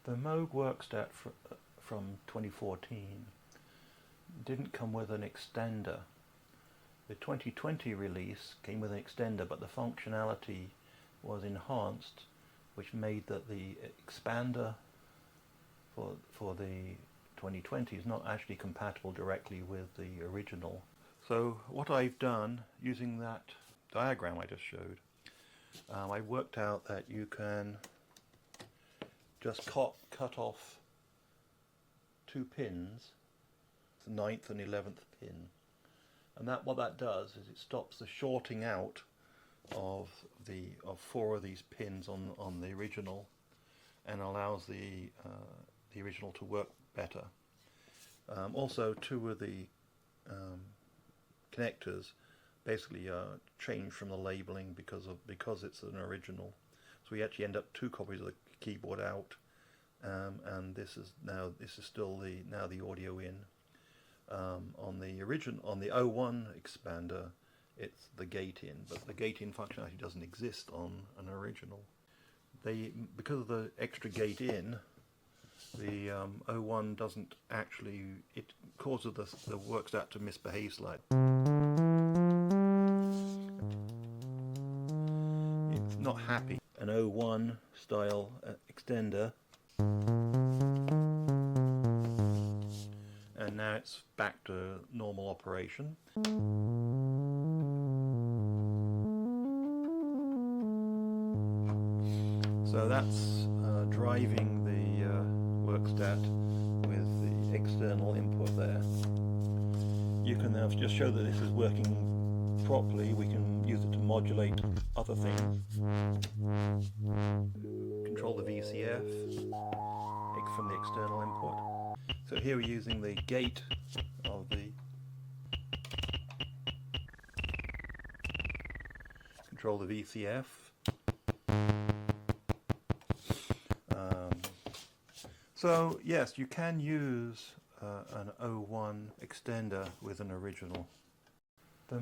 The Moog Werkstatt from 2014 didn't come with an extender. The 2020 release came with an extender, but the functionality was enhanced, which made that the expander for the 2020 is not actually compatible directly with the original. So what I've done, using that diagram I just showed, I worked out that you can just cut off two pins, the 9th and 11th pin, and what that does is it stops the shorting out of four of these pins on the original, and allows the original to work better. Also, two of the connectors basically changed from the labeling because it's an original. So we actually end up two copies of the keyboard out, and this is still the audio in. On the 01 expander, it's the gate in, but the gate in functionality doesn't exist on an original. Because of the extra gate in, the 01 doesn't actually, it causes the Werkstatt to misbehave slightly. It's not happy. An 01 style extender, and now it's back to normal operation. So that's driving the Werkstatt with the external input there. You can now just show that this is working properly. We can use it to modulate other things. Control the VCF from the external input. So here we're using the gate of the control the VCF. So yes, you can use an 01 extender with an original. The